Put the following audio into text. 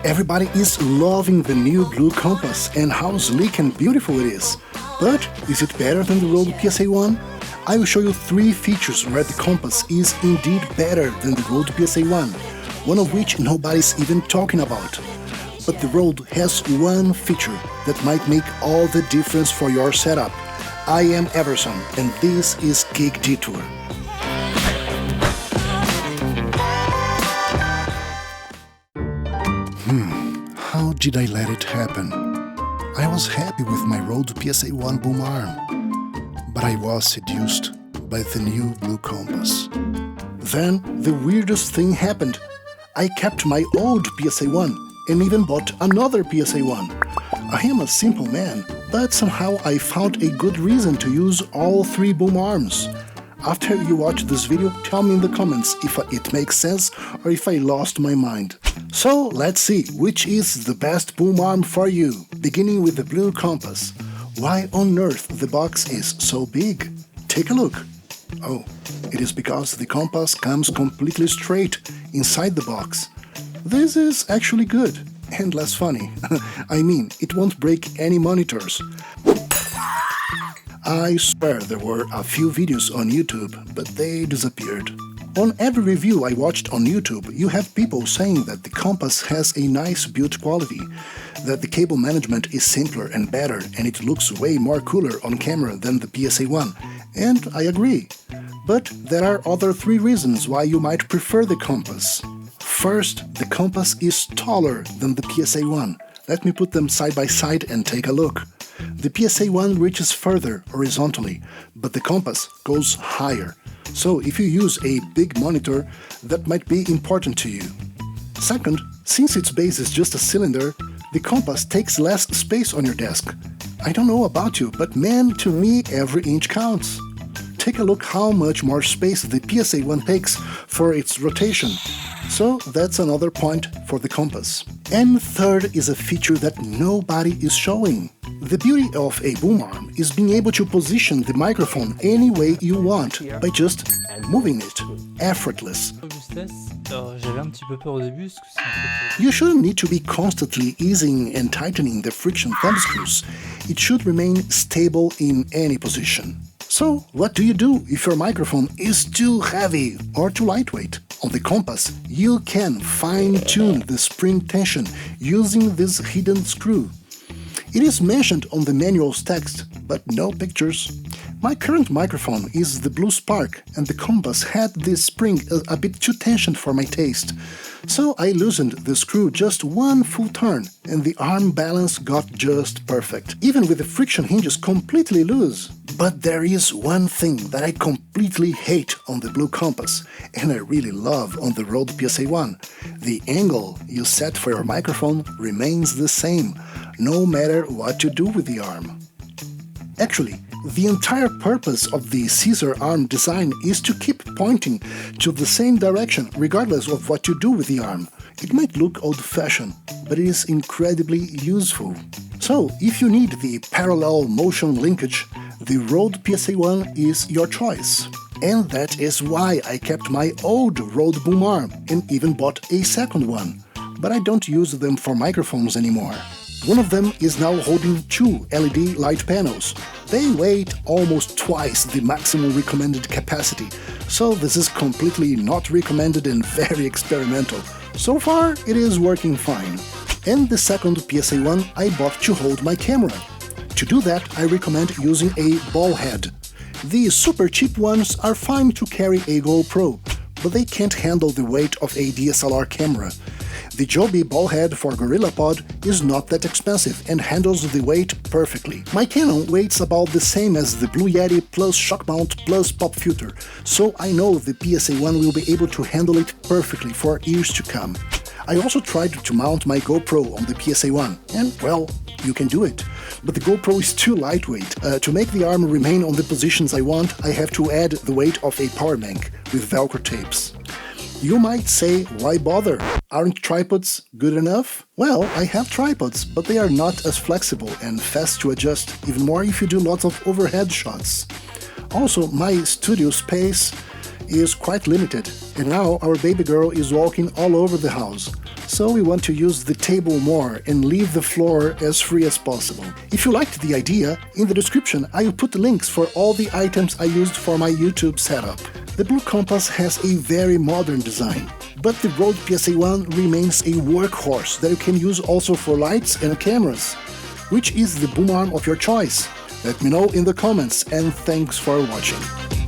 Everybody is loving the new blue compass and how sleek and beautiful it is. But is it better than the Rode PSA1? I will show you 3 features where the compass is indeed better than the Rode PSA1, one of which nobody's even talking about. But the Rode has one feature that might make all the difference for your setup. I am Everson, and this is Geek Detour. How did I let it happen? I was happy with my Rode PSA1 boom arm, but I was seduced by the new blue compass. Then the weirdest thing happened. I kept my old PSA1 and even bought another PSA1. I am a simple man, but somehow I found a good reason to use all 3 boom arms. After you watch this video, tell me in the comments if it makes sense or if I lost my mind. So let's see which is the best boom arm for you, beginning with the blue compass. Why on earth the box is so big? Take a look. Oh, it is because the compass comes completely straight inside the box. This is actually good and less funny. I mean, it won't break any monitors. I swear there were a few videos on YouTube, but they disappeared. On every review I watched on YouTube, you have people saying that the compass has a nice build quality, that the cable management is simpler and better, and it looks way more cooler on camera than the PSA1, and I agree. But there are other 3 reasons why you might prefer the compass. First, the compass is taller than the PSA1. Let me put them side by side and take a look. The PSA1 reaches further horizontally, but the compass goes higher. So if you use a big monitor, that might be important to you. Second, since its base is just a cylinder, the compass takes less space on your desk. I don't know about you, but man, to me every inch counts. Take a look how much more space the PSA1 takes for its rotation. So that's another point for the compass. And third is a feature that nobody is showing. The beauty of a boom arm is being able to position the microphone any way you want by just moving it, effortless. You shouldn't need to be constantly easing and tightening the friction thumb screws. It should remain stable in any position. So, what do you do if your microphone is too heavy or too lightweight? On the compass, you can fine-tune the spring tension using this hidden screw. It is mentioned on the manual's text, but no pictures. My current microphone is the Blue Spark, and the compass had this spring a bit too tensioned for my taste. So I loosened the screw just 1 full turn, and the arm balance got just perfect, even with the friction hinges completely loose. But there is one thing that I completely hate on the blue compass, and I really love on the Rode PSA1. The angle you set for your microphone remains the same, no matter what you do with the arm. Actually, the entire purpose of the Scissor Arm Design is to keep pointing to the same direction regardless of what you do with the arm. It might look old-fashioned, but it is incredibly useful. So, if you need the parallel motion linkage, the Rode PSA1 is your choice. And that is why I kept my old Rode boom arm and even bought a second one. But I don't use them for microphones anymore. One of them is now holding 2 LED light panels. They weigh almost twice the maximum recommended capacity, so this is completely not recommended and very experimental. So far, it is working fine. And the second PSA1 I bought to hold my camera. To do that, I recommend using a Ballhead. The super cheap ones are fine to carry a GoPro, but they can't handle the weight of a DSLR camera. The JOBY Ballhead for GorillaPod is not that expensive and handles the weight perfectly. My Canon weighs about the same as the Blue Yeti plus Shockmount plus pop filter, so I know the PSA1 will be able to handle it perfectly for years to come. I also tried to mount my GoPro on the PSA1, and well, you can do it. But the GoPro is too lightweight. To make the arm remain on the positions I want, I have to add the weight of a PowerBank with Velcro tapes. You might say, why bother? Aren't tripods good enough? Well, I have tripods, but they are not as flexible and fast to adjust, even more if you do lots of overhead shots. Also, my studio space is quite limited, and now our baby girl is walking all over the house. so we want to use the table more and leave the floor as free as possible. If you liked the idea, in the description I will put links for all the items I used for my YouTube setup. The Blue Compass has a very modern design, but the Rode PSA1 remains a workhorse that you can use also for lights and cameras. Which is the boom arm of your choice? Let me know in the comments, and thanks for watching.